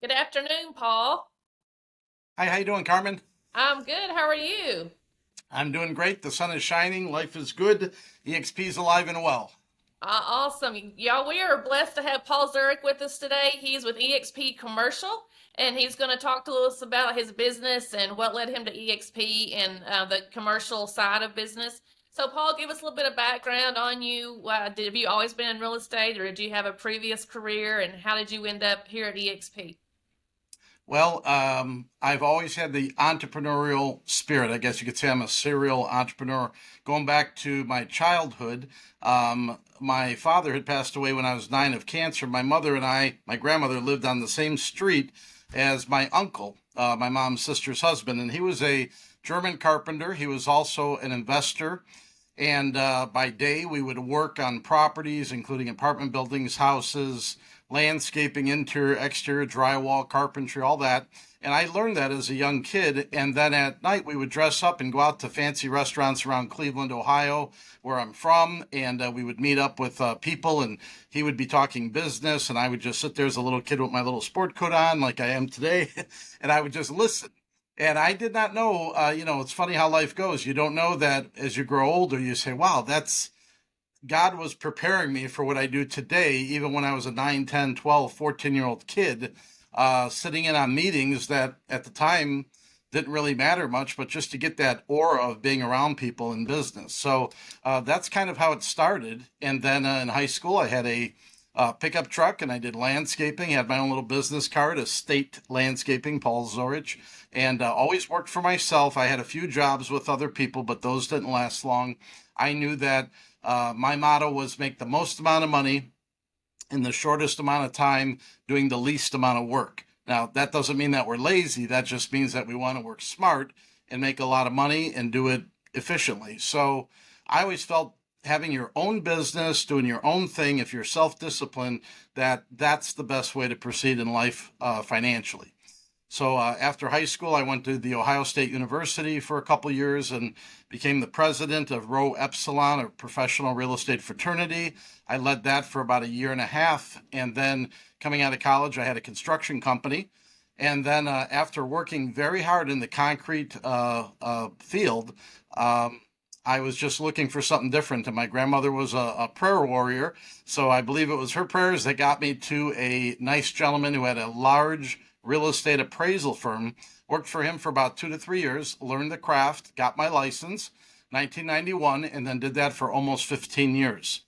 Good afternoon, Paul. Hi, how you doing, Carmen? I'm good. How are you? I'm doing great. The sun is shining. Life is good. EXP's alive and well. Awesome. Y'all, we are blessed to have Paul Zorich with us today. He's with EXP Commercial, and he's going to talk to us about his business and what led him to EXP and the commercial side of business. So, Paul, give us a little bit of background on you. Have you always been in real estate, or did you have a previous career, and how did you end up here at EXP? I've always had the entrepreneurial spirit. I guess you could say I'm a serial entrepreneur. Going back to my childhood, my father had passed away when I was 9 of cancer. My mother and my grandmother lived on the same street as my uncle, my mom's sister's husband, and he was a German carpenter. He was also an investor. And by day, we would work on properties, including apartment buildings, houses, landscaping, interior, exterior, drywall, carpentry, all that. And I learned that as a young kid. And then at night, we would dress up and go out to fancy restaurants around Cleveland, Ohio, where I'm from. And we would meet up with people, and he would be talking business. And I would just sit there as a little kid with my little sport coat on, like I am today. And I would just listen. And I did not know, it's funny how life goes. You don't know that as you grow older, you say, wow, God was preparing me for what I do today, even when I was a 9, 10, 12, 14-year old kid, sitting in on meetings that at the time didn't really matter much, but just to get that aura of being around people in business. So that's kind of how it started. And then in high school, I had a pickup truck and I did landscaping, had my own little business card, estate landscaping, Paul Zorich, and always worked for myself. I had a few jobs with other people, but those didn't last long. I knew that my motto was make the most amount of money in the shortest amount of time doing the least amount of work. Now, that doesn't mean that we're lazy. That just means that we want to work smart and make a lot of money and do it efficiently. So I always felt having your own business, doing your own thing, if you're self-disciplined, that's the best way to proceed in life financially. So after high school, I went to the Ohio State University for a couple years and became the president of Rho Epsilon, a professional real estate fraternity. I led that for about a year and a half. And then coming out of college, I had a construction company. And then after working very hard in the concrete field, I was just looking for something different. And my grandmother was a prayer warrior. So I believe it was her prayers that got me to a nice gentleman who had a large real estate appraisal firm. Worked for him for about 2 to 3 years, learned the craft, got my license, 1991, and then did that for almost 15 years.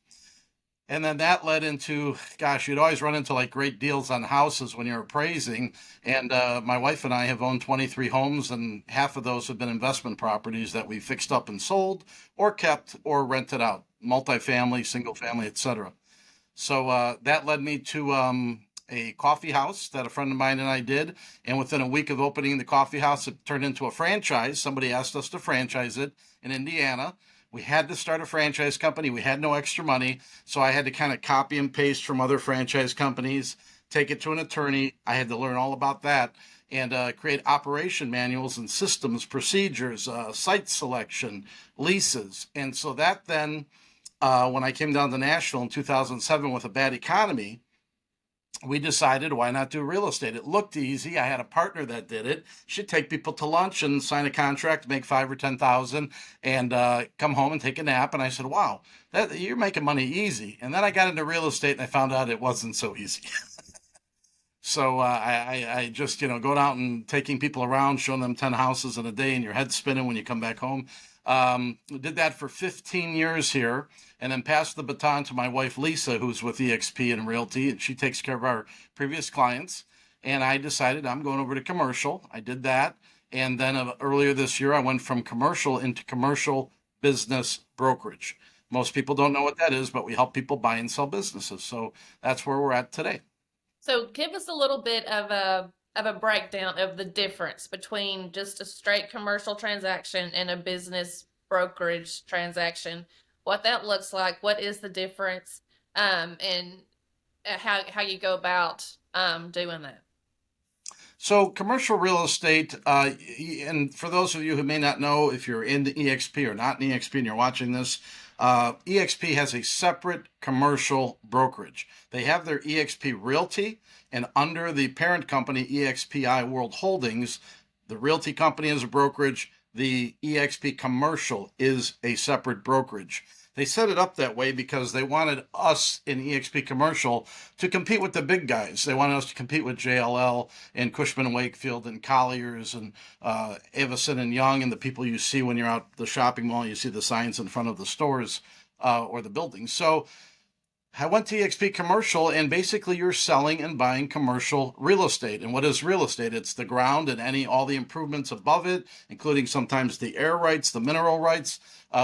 And then that led into, gosh, you'd always run into like great deals on houses when you're appraising. And my wife and I have owned 23 homes, and half of those have been investment properties that we fixed up and sold, or kept, or rented out, multifamily, single family, etc. So that led me to a coffee house that a friend of mine and I did. And within a week of opening the coffee house, it turned into a franchise. Somebody asked us to franchise it in Indiana. We had to start a franchise company. We had no extra money. So I had to kind of copy and paste from other franchise companies, take it to an attorney. I had to learn all about that and create operation manuals and systems, procedures, site selection, leases. And so that then when I came down to Nashville in 2007 with a bad economy, we decided why not do real estate? It looked easy. I had a partner that did it. She'd take people to lunch and sign a contract, make 5 or 10 thousand, and come home and take a nap. And I said, "Wow, you're making money easy." And then I got into real estate and I found out it wasn't so easy. So I just going out and taking people around, showing them 10 houses in a day, and your head spinning when you come back home. Did that for 15 years here, and then passed the baton to my wife Lisa, who's with EXP and Realty, and she takes care of our previous clients. And I decided I'm going over to commercial. I did that, and then earlier this year I went from commercial into commercial business brokerage. Most people don't know what that is, but we help people buy and sell businesses. So that's where we're at today. So give us a little bit of a breakdown of the difference between just a straight commercial transaction and a business brokerage transaction. What that looks like, what is the difference, and how you go about doing that. So, commercial real estate, and for those of you who may not know, if you're in the EXP or not in EXP and you're watching this, EXP has a separate commercial brokerage. They have their EXP Realty, and under the parent company, EXPI World Holdings, the Realty company is a brokerage. The EXP Commercial is a separate brokerage. They set it up that way because they wanted us in EXP Commercial to compete with the big guys. They wanted us to compete with JLL and Cushman & Wakefield and Colliers and Avison and Young and the people you see when you're out the shopping mall. You see the signs in front of the stores or the buildings. So I went to EXP Commercial, and basically you're selling and buying commercial real estate. And what is real estate? It's the ground and all the improvements above it, including sometimes the air rights, the mineral rights.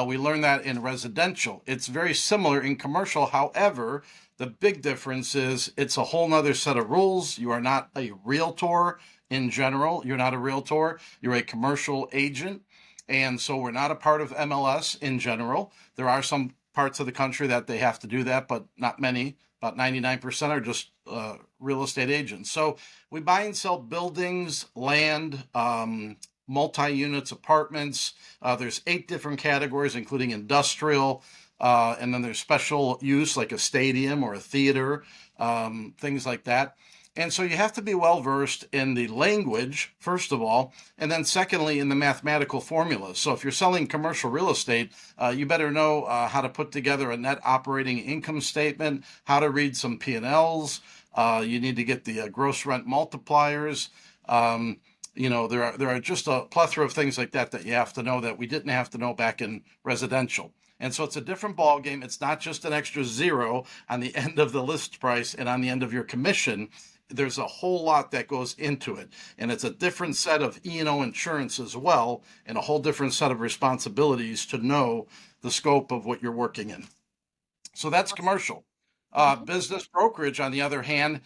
We learn that in residential. It's very similar in commercial. However, the big difference is it's a whole nother set of rules. You are not a realtor in general. You're not a realtor. You're a commercial agent. And so we're not a part of MLS in general. There are some parts of the country that they have to do that, but not many. About 99% are just real estate agents. So we buy and sell buildings, land, multi-units, apartments. There's 8 different categories, including industrial, and then there's special use like a stadium or a theater, things like that. And so you have to be well versed in the language, first of all, and then secondly, in the mathematical formulas. So if you're selling commercial real estate, you better know how to put together a net operating income statement, how to read some P&Ls. You need to get the gross rent multipliers. There are just a plethora of things like that you have to know that we didn't have to know back in residential. And so it's a different ball game. It's not just an extra zero on the end of the list price and on the end of your commission. There's a whole lot that goes into it, and it's a different set of E&O insurance as well, and a whole different set of responsibilities to know the scope of what you're working in. So that's commercial. Business brokerage, on the other hand,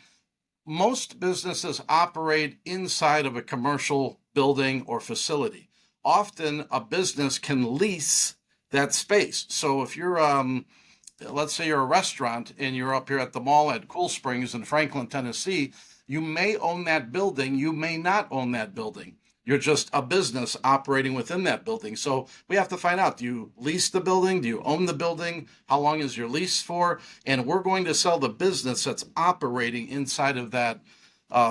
most businesses operate inside of a commercial building or facility. Often a business can lease that space. So if you're let's say you're a restaurant and you're up here at the mall at Cool Springs in Franklin, Tennessee, you may own that building, you may not own that building. You're just a business operating within that building. So we have to find out, do you lease the building? Do you own the building? How long is your lease for? And we're going to sell the business that's operating inside of that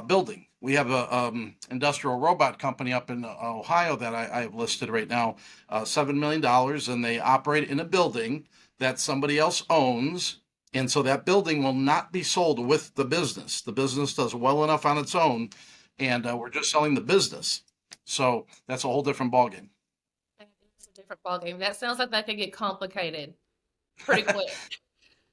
building. We have a industrial robot company up in Ohio that I have listed right now, $7 million, and they operate in a building that somebody else owns. And so that building will not be sold with the business. The business does well enough on its own, and we're just selling the business. So that's a whole different ballgame. It's a different ballgame. That sounds like that could get complicated pretty quick.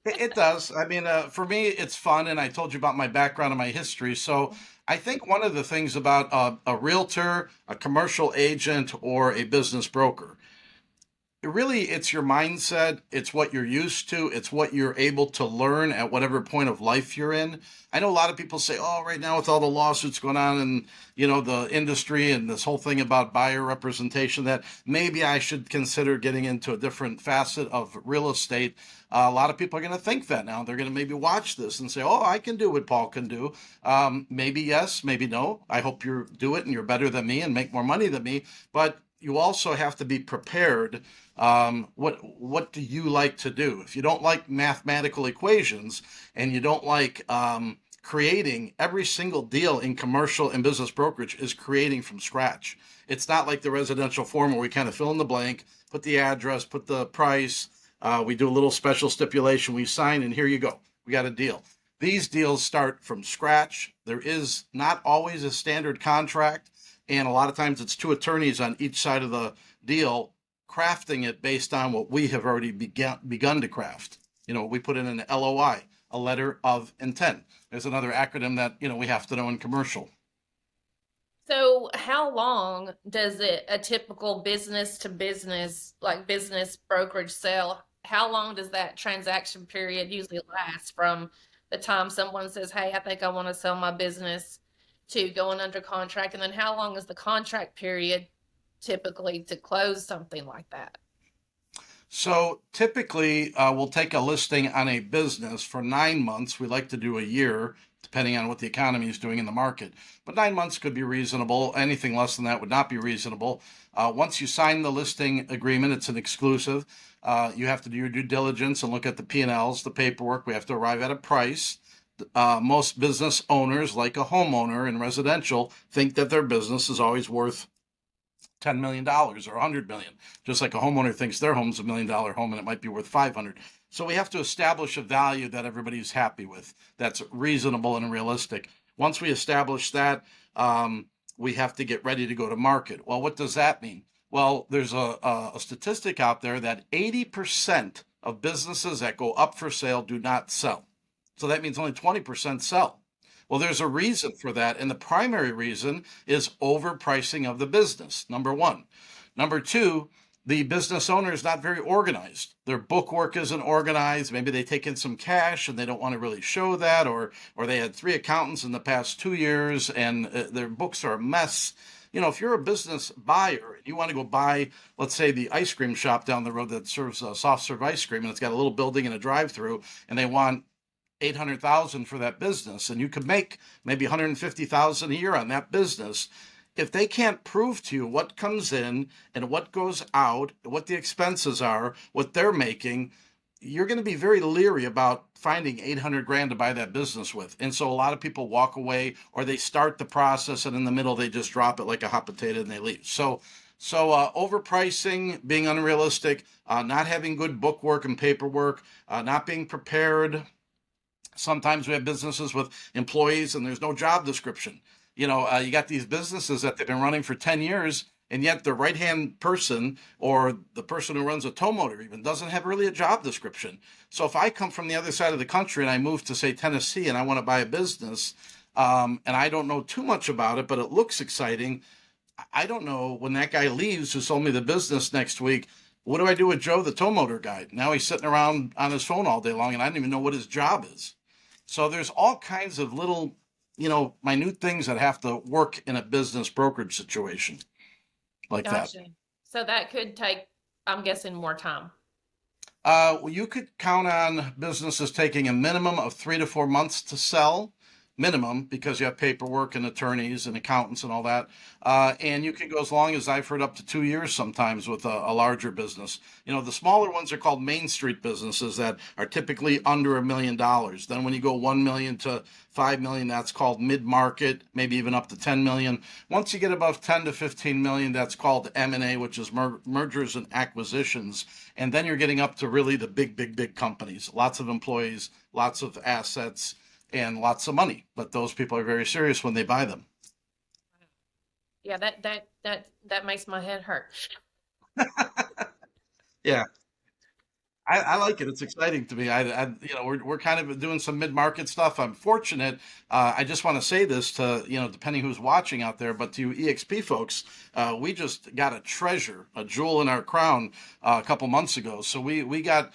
It does. I mean, for me, it's fun, and I told you about my background and my history. So I think one of the things about a realtor, a commercial agent, or a business broker, it's your mindset, it's what you're used to, it's what you're able to learn at whatever point of life you're in. I know a lot of people say, oh, right now with all the lawsuits going on and the industry and this whole thing about buyer representation, that maybe I should consider getting into a different facet of real estate. A lot of people are going to think that now. They're going to maybe watch this and say, oh, I can do what Paul can do. Maybe yes, maybe no. I hope you do it and you're better than me and make more money than me. But you also have to be prepared. What do you like to do? If you don't like mathematical equations and you don't like creating, every single deal in commercial and business brokerage is creating from scratch. It's not like the residential form where we kind of fill in the blank, put the address, put the price, we do a little special stipulation, we sign, and here you go. We got a deal. These deals start from scratch. There is not always a standard contract, and a lot of times it's 2 attorneys on each side of the deal crafting it based on what we have already begun to craft. We put in an LOI, a letter of intent. There's another acronym that, we have to know in commercial. So how long does a typical business to business, like business brokerage sale, how long does that transaction period usually last from the time someone says, hey, I think I want to sell my business to going under contract? And then how long is the contract period typically to close something like that? So typically, we'll take a listing on a business for 9 months. We like to do a year, depending on what the economy is doing in the market. But 9 months could be reasonable. Anything less than that would not be reasonable. Once you sign the listing agreement, it's an exclusive. You have to do your due diligence and look at the P&Ls, the paperwork. We have to arrive at a price. Most business owners, like a homeowner in residential, think that their business is always worth $10 million or $100 million, just like a homeowner thinks their home's $1 million home and it might be worth 500. So we have to establish a value that everybody's happy with, that's reasonable and realistic. Once we establish that, we have to get ready to go to market. Well, what does that mean? Well, there's a statistic out there that 80% of businesses that go up for sale do not sell. So that means only 20% sell. Well, there's a reason for that, and the primary reason is overpricing of the business, number one. Number two, the business owner is not very organized. Their bookwork isn't organized. Maybe they take in some cash and they don't want to really show that, or they had 3 accountants in the past 2 years and their books are a mess. You know, if you're a business buyer and you want to go buy, let's say, the ice cream shop down the road that serves soft serve ice cream, and it's got a little building and a drive-through, and they want 800,000 for that business, and you could make maybe 150,000 a year on that business. If they can't prove to you what comes in and what goes out, what the expenses are, what they're making, you're going to be very leery about finding 800 grand to buy that business with. And so a lot of people walk away, or they start the process and in the middle they just drop it like a hot potato and they leave. So overpricing, being unrealistic, not having good bookwork and paperwork, not being prepared. Sometimes we have businesses with employees and there's no job description. You got these businesses that they've been running for 10 years, and yet the right hand person or the person who runs a tow motor even doesn't have really a job description. So if I come from the other side of the country and I move to, say, Tennessee, and I want to buy a business, and I don't know too much about it, but it looks exciting, I don't know when that guy leaves who sold me the business next week. What do I do with Joe, the tow motor guy? Now he's sitting around on his phone all day long, and I don't even know what his job is. So there's all kinds of little, minute things that have to work in a business brokerage situation like that. Gotcha. So that could take, I'm guessing, more time. Well, you could count on businesses taking a minimum of 3 to 4 months to sell, minimum, because you have paperwork and attorneys and accountants and all that. And you can go as long as I've heard up to 2 years sometimes with a larger business. The smaller ones are called Main Street businesses that are typically under $1 million. Then when you go 1 million to 5 million, that's called mid-market, maybe even up to 10 million. Once you get above 10 to 15 million, that's called M&A, which is mergers and acquisitions. And then you're getting up to really the big, big, big companies, lots of employees, lots of assets, and lots of money. But those people are very serious when they buy them. Yeah, that makes my head hurt. Yeah, I like it. It's exciting to me. We're kind of doing some mid-market stuff. I'm fortunate. I just want to say this to, depending who's watching out there, but to you EXP folks, we just got a treasure, a jewel in our crown a couple months ago. So we got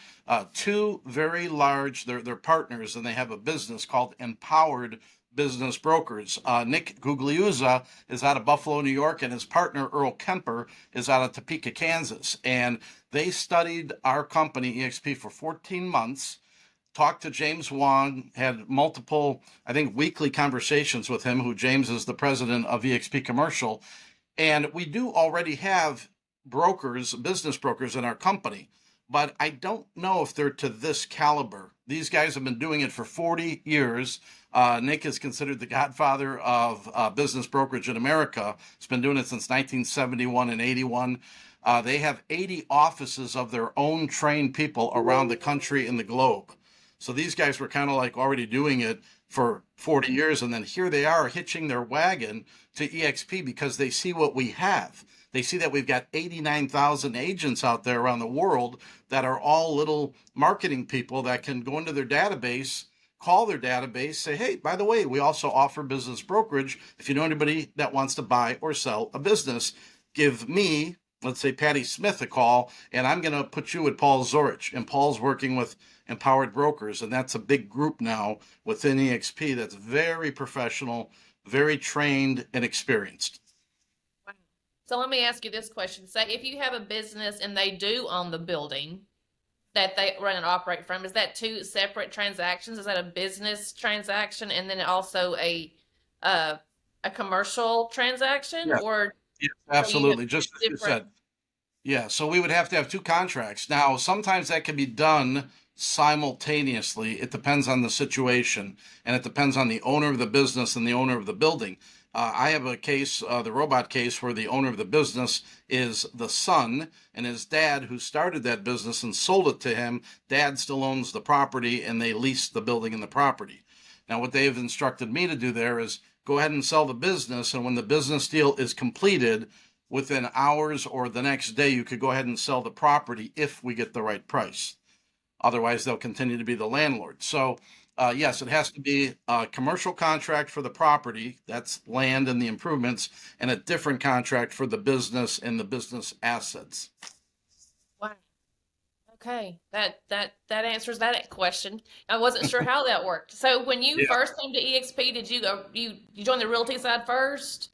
two very large, they're partners, and they have a business called Empowered Business Brokers. Nick Gugliuzza is out of Buffalo, New York, and his partner Earl Kemper is out of Topeka, Kansas. And they studied our company, EXP, for 14 months, talked to James Wong, had multiple, I think, weekly conversations with him, who James is the president of EXP Commercial. And we do already have brokers, business brokers in our company, but I don't know if they're to this caliber. These guys have been doing it for 40 years. Nick is considered the godfather of business brokerage in America. He's been doing it since 1971 and 81. They have 80 offices of their own trained people around the country and the globe. So these guys were kind of like already doing it for 40 years. And then here they are hitching their wagon to EXP because they see what we have. They see that we've got 89,000 agents out there around the world that are all little marketing people that can go into their database, call their database, say, hey, by the way, we also offer business brokerage. If you know anybody that wants to buy or sell a business, give me, let's say, Patty Smith, a call, and I'm going to put you with Paul Zorich. And Paul's working with Empowered Brokers, and that's a big group now within EXP that's very professional, very trained, and experienced. So let me ask you this question. Say if you have a business and they do own the building, that they run and operate from, is that two separate transactions? Is that a business transaction and then also uh, a commercial transaction, Yes, or yes, so you have absolutely. two Just as you different? said. Yeah, so we would have to have two contracts. Now, sometimes that can be done simultaneously. It depends on the situation, and it depends on the owner of the business and the owner of the building. I have a case, the robot case, where the owner of the business is the son, and his dad, who started that business and sold it to him, dad still owns the property, and they lease the building and the property. Now, what they've instructed me to do there is go ahead and sell the business, and when the business deal is completed, within hours or the next day, you could go ahead and sell the property if we get the right price. Otherwise, they'll continue to be the landlord. So, yes, it has to be a commercial contract for the property, that's land and the improvements, and a different contract for the business and the business assets. Wow. Okay, that answers that question. I wasn't sure how that worked. So when you Yeah. first came to EXP, did you go you join the realty side first?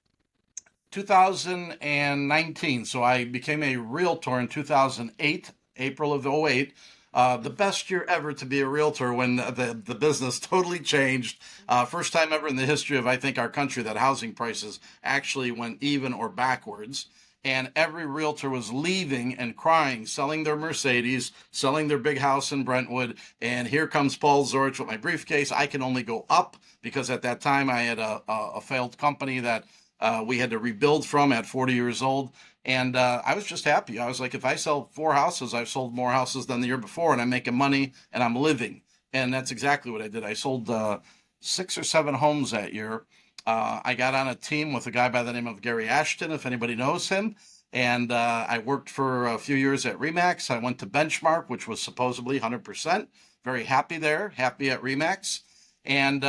2019. So I became a realtor in 2008, April of '08. The best year ever to be a realtor when the business totally changed. First time ever in the history of, I think, our country that housing prices actually went even or backwards. And every realtor was leaving and crying, selling their Mercedes, selling their big house in Brentwood. And here comes Paul Zorich with my briefcase. I can only go up because at that time I had a failed company that we had to rebuild from at 40 years old. And I was just happy. I was like, if I sell four houses, I've sold more houses than the year before, and I'm making money and I'm living. And that's exactly what I did. I sold six or seven homes that year. I got on a team with a guy by the name of Gary Ashton, if anybody knows him. And I worked for a few years at Remax. I went to Benchmark, which was supposedly 100%. Very happy there, happy at Remax. And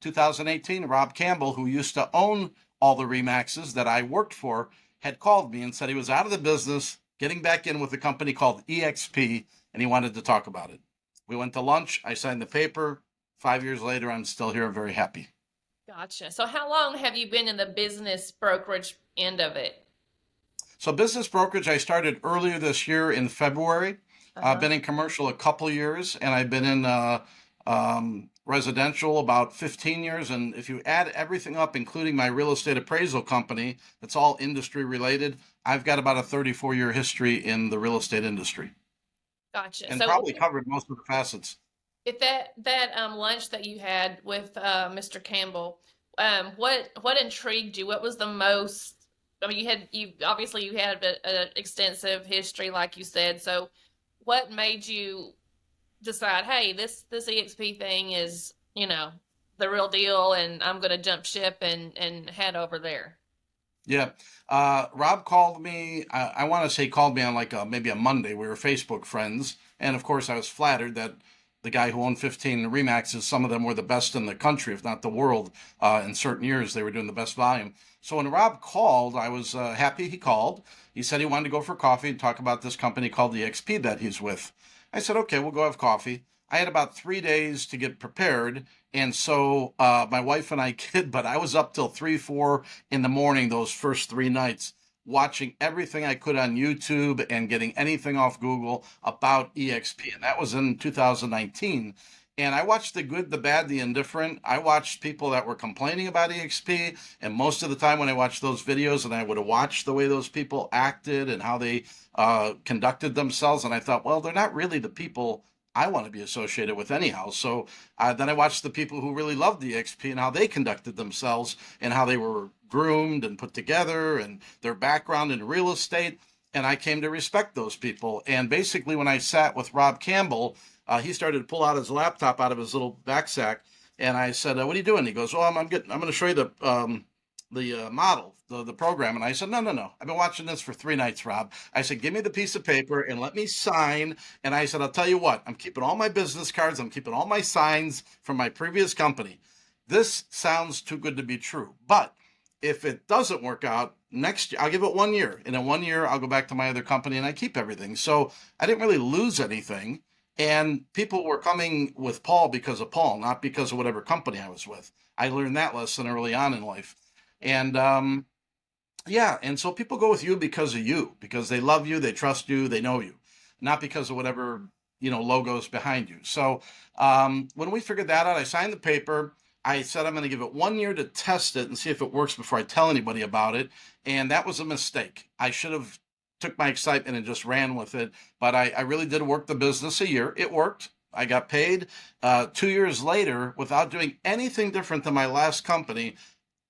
2018, Rob Campbell, who used to own all the Remaxes that I worked for, had called me and said he was out of the business, getting back in with a company called EXP, and he wanted to talk about it. We went to lunch. I signed the paper. 5 years later, I'm still here. I'm very happy. Gotcha. So how long have you been in the business brokerage end of it? So, business brokerage, I started earlier this year in February. I've Uh-huh. been in commercial a couple years, and I've been in residential about 15 years. And if you add everything up, including my real estate appraisal company, that's all industry related, I've got about a 34-year history in the real estate industry Gotcha. and So probably covered most of the facets. if that lunch that you had with Mr. Campbell, what intrigued you? What was the most? I mean, you obviously you had an extensive history, like you said. So, what made you decide, hey, this EXP thing is the real deal, and I'm going to jump ship and head over there? Yeah. Rob called me. I want to say called me on like maybe a Monday. We were Facebook friends. And of course, I was flattered that the guy who owned 15 Remaxes, some of them were the best in the country, if not the world. In certain years, they were doing the best volume. So when Rob called, I was happy he called. He said he wanted to go for coffee and talk about this company called the XP that he's with. I said, okay, we'll go have coffee. I had about 3 days to get prepared. And so my wife and I kid, but I was up till 3, 4 in the morning those first 3 nights, watching everything I could on YouTube and getting anything off Google about EXP. And that was in 2019. And I watched the good, the bad, the indifferent. I watched people that were complaining about EXP. And most of the time when I watched those videos, and I would have watched the way those people acted and how they conducted themselves, and I thought, well, they're not really the people I want to be associated with anyhow. So then I watched the people who really loved the EXP and how they conducted themselves and how they were groomed and put together and their background in real estate. And I came to respect those people. And basically, when I sat with Rob Campbell, he started to pull out his laptop out of his little backpack. And I said, "What are you doing?" He goes, "Oh, I'm going to show you the model, the program." And I said, "No, no, no. I've been watching this for 3 nights, Rob." I said, "Give me the piece of paper and let me sign." And I said, "I'll tell you what, I'm keeping all my business cards. I'm keeping all my signs from my previous company. This sounds too good to be true. But if it doesn't work out next year, I'll give it 1 year. And in 1 year, I'll go back to my other company and I keep everything." So I didn't really lose anything. And people were coming with Paul because of Paul, not because of whatever company I was with. I learned that lesson early on in life. And yeah, and so people go with you because of you, because they love you, they trust you, they know you, not because of whatever logos behind you. So when we figured that out, I signed the paper. I said I'm going to give it 1 year to test it and see if it works before I tell anybody about it. And that was a mistake. I should have took my excitement and just ran with it. But I really did work the business a year. It worked. I got paid. 2 years later, without doing anything different than my last company,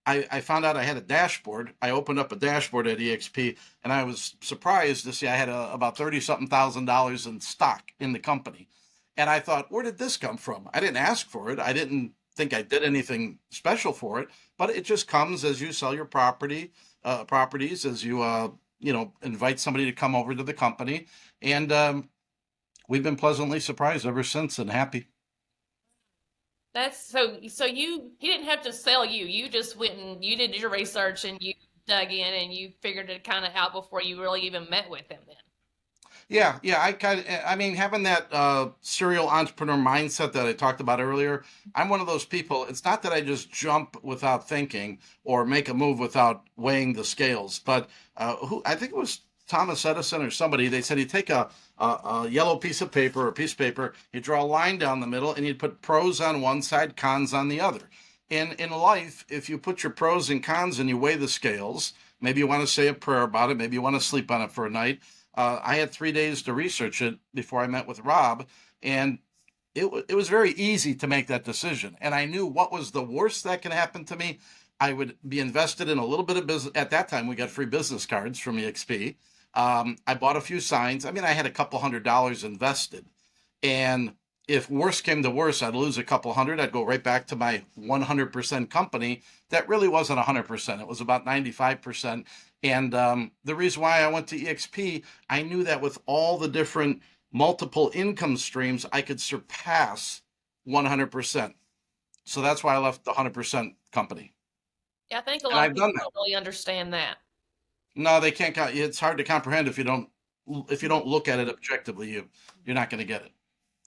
I found out I had a dashboard. I opened up a dashboard at EXP, and I was surprised to see I had about 30 something $1,000 in stock in the company. And I thought, where did this come from? I didn't ask for it. I didn't think I did anything special for it, but it just comes as you sell your properties, as you invite somebody to come over to the company, and we've been pleasantly surprised ever since and happy. That's so he didn't have to sell you. You just went and you did your research and you dug in and you figured it kind of out before you really even met with him then. Yeah, yeah. I mean, having that serial entrepreneur mindset that I talked about earlier, I'm one of those people. It's not that I just jump without thinking or make a move without weighing the scales, but I think it was Thomas Edison or somebody. They said you take a yellow piece of paper or piece of paper, you draw a line down the middle, and you put pros on one side, cons on the other. In life, if you put your pros and cons and you weigh the scales, maybe you want to say a prayer about it, maybe you want to sleep on it for a night. I had 3 days to research it before I met with Rob, and it was very easy to make that decision. And I knew what was the worst that can happen to me. I would be invested in a little bit of business. At that time, we got free business cards from EXP. I bought a few signs. I mean, I had a couple $100 invested. And if worse came to worse, I'd lose a couple hundred. I'd go right back to my 100% company. That really wasn't 100%. It was about 95%. And the reason why I went to EXP, I knew that with all the different multiple income streams, I could surpass 100%. So that's why I left the 100% company. Yeah, I think a And lot of I've people done that. don't really understand that. No, they can't. It's hard to comprehend if you don't look at it objectively. You're not going to get it.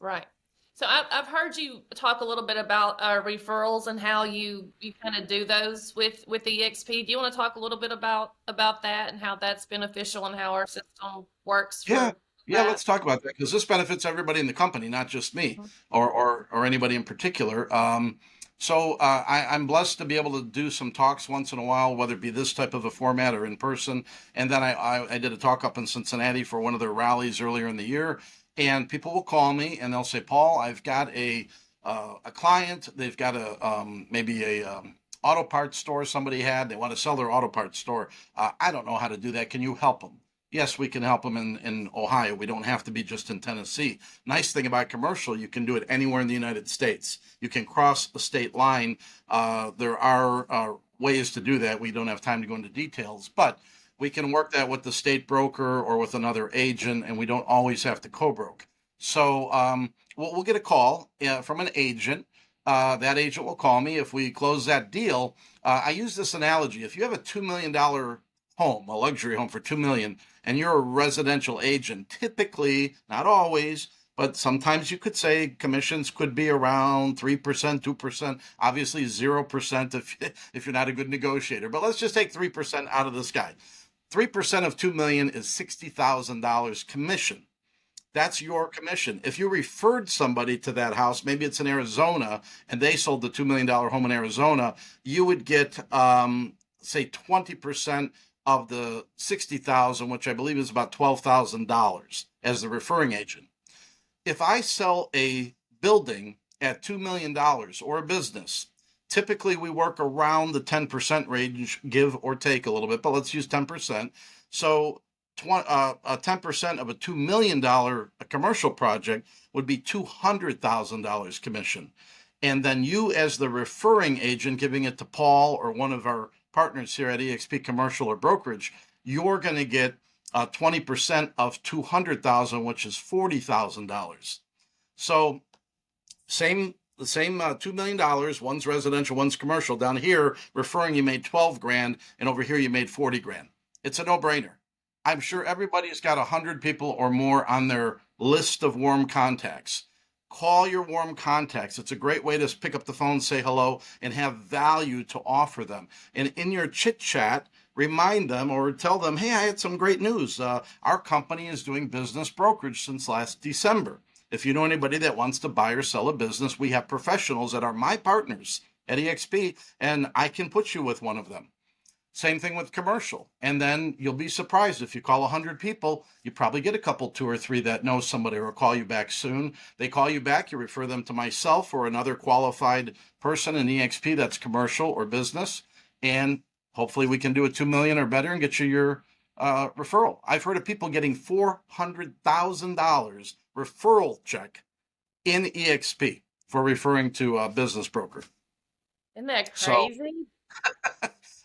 Right. So I've heard you talk a little bit about referrals and how you kind of do those with the EXP. Do you want to talk a little bit about that and how that's beneficial and how our system works Yeah, for yeah. that? Let's talk about that because this benefits everybody in the company, not just me or anybody in particular. So I'm blessed to be able to do some talks once in a while, whether it be this type of a format or in person. And then I did a talk up in Cincinnati for one of their rallies earlier in the year, and people will call me and they'll say, Paul, I've got a client. They've got maybe a auto parts store somebody had. They want to sell their auto parts store. I don't know how to do that. Can you help them? Yes, we can help them in Ohio. We don't have to be just in Tennessee. Nice thing about commercial, you can do it anywhere in the United States. You can cross the state line. There are ways to do that. We don't have time to go into details, but we can work that with the state broker or with another agent, and we don't always have to co-broke. So we'll get a call from an agent. That agent will call me if we close that deal. I use this analogy. If you have a $2 million home, a luxury home for 2 million, and you're a residential agent, typically, not always, but sometimes you could say commissions could be around 3%, 2%, obviously 0% if you're not a good negotiator. But let's just take 3% out of the sky. 3% of 2 million is $60,000 commission. That's your commission. If you referred somebody to that house, maybe it's in Arizona, and they sold the $2 million home in Arizona, you would get, say, 20% of the 60,000, which I believe is about $12,000 as the referring agent. If I sell a building at $2 million or a business, typically we work around the 10% range, give or take a little bit, but let's use 10%. So 10% of a $2 million commercial project would be $200,000 commission. And then you, as the referring agent, giving it to Paul or one of our partners here at EXP Commercial or Brokerage, you're going to get 20% of 200,000, which is $40,000. So the same $2 million. One's residential, one's commercial. Down here, referring, you made 12 grand, and over here you made 40 grand. It's a no-brainer. I'm sure everybody's got 100 people or more on their list of warm contacts. Call your warm contacts. It's a great way to pick up the phone, say hello, and have value to offer them. And in your chit chat, remind them or tell them, hey, I had some great news. Our company is doing business brokerage since last December. If you know anybody that wants to buy or sell a business, we have professionals that are my partners at EXP, and I can put you with one of them. Same thing with commercial. And then you'll be surprised if you call 100 people, you probably get a couple, two or three that know somebody or call you back soon. They call you back, you refer them to myself or another qualified person in EXP that's commercial or business. And hopefully we can do a 2 million or better and get you your referral. I've heard of people getting $400,000 referral check in EXP for referring to a business broker. Isn't that So, crazy?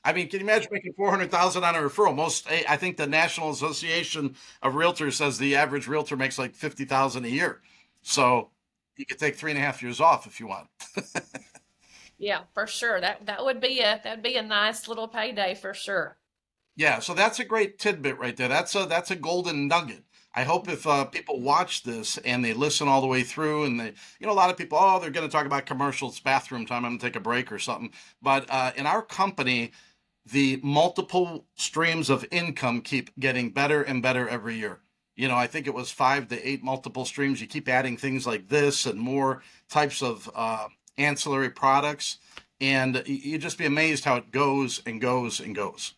I mean, can you imagine making 400,000 on a referral? I think the National Association of Realtors says the average realtor makes like 50,000 a year. So you could take 3.5 years off if you want. Yeah, for sure. That would be a nice little payday for sure. Yeah, so that's a great tidbit right there. That's a golden nugget. I hope if people watch this and they listen all the way through, and a lot of people, oh, they're going to talk about commercials, bathroom time. I'm going to take a break or something. But in our company, the multiple streams of income keep getting better and better every year. I think it was 5 to 8 multiple streams. You keep adding things like this and more types of ancillary products, and you just be amazed how it goes and goes and goes.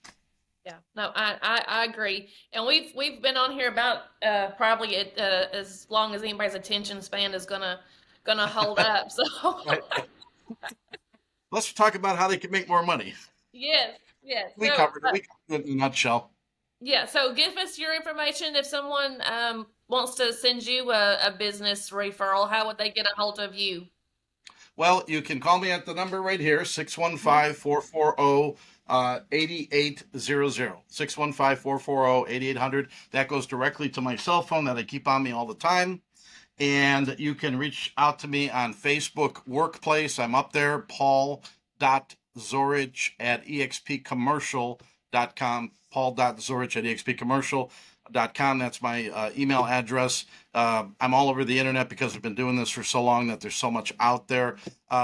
Yeah, no, I agree. And we've been on here about probably as long as anybody's attention span is gonna hold up. So Right. Let's talk about how they can make more money. yes, yes. We covered it. We covered it in a nutshell. Yeah, so give us your information if someone wants to send you a business referral. How would they get a hold of you? Well, you can call me at the number right here, Mhm. 615-440-8800. 615-440-8800. That goes directly to my cell phone that I keep on me all the time. And you can reach out to me on Facebook Workplace. I'm up there, paul.zorich at expcommercial.com. Paul.zorich at expcommercial.com. That's my email address. I'm all over the internet because I've been doing this for so long that there's so much out there.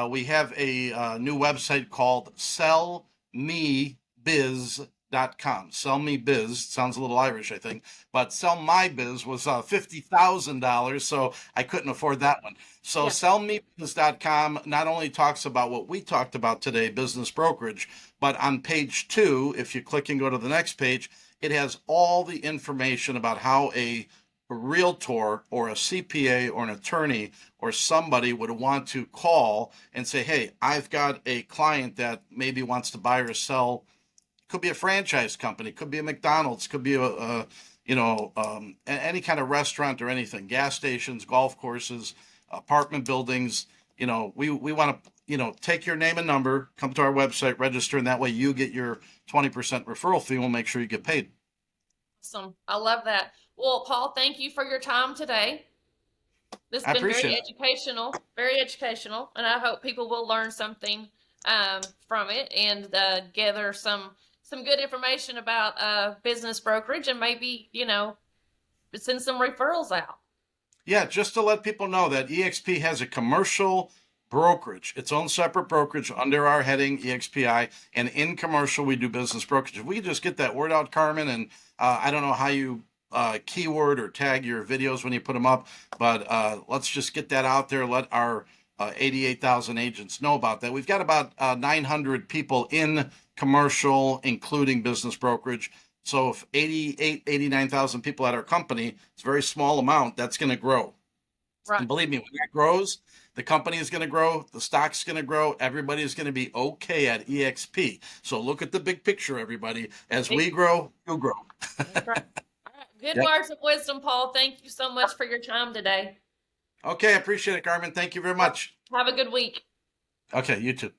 We have a new website called sellmebiz.com. Sell Me Biz sounds a little Irish, I think, but Sell My Biz was $50,000, so I couldn't afford that one. So Yeah. sellmebiz.com not only talks about what we talked about today, business brokerage, but on page 2, if you click and go to the next page, it has all the information about how a realtor or a CPA or an attorney or somebody would want to call and say, hey, I've got a client that maybe wants to buy or sell. Could be a franchise company, could be a McDonald's, could be any kind of restaurant or anything, gas stations, golf courses, apartment buildings. We want to, take your name and number, come to our website, register, and that way you get your 20% referral fee. We'll make sure you get paid. Awesome. I love that. Well, Paul, thank you for your time today. This has I been appreciate it. very educational, and I hope people will learn something from it and gather some good information about business brokerage and maybe send some referrals out. Yeah, just to let people know that EXP has a commercial brokerage, its own separate brokerage under our heading EXPI, and in commercial we do business brokerage. If we could just get that word out, Carmen, and I don't know how you keyword or tag your videos when you put them up, but let's just get that out there. Let our 88,000 agents know about that. We've got about 900 people in commercial, including business brokerage. So if 89,000 people at our company, it's a very small amount, that's going to grow. Right. And believe me, when that grows, the company is going to grow, the stock's going to grow, everybody is going to be okay at EXP. So look at the big picture, everybody. As we grow, you'll grow. That's right. All right. Good Yep. words of wisdom, Paul. Thank you so much for your time today. Okay, I appreciate it, Carmen. Thank you very much. Have a good week. Okay, you too.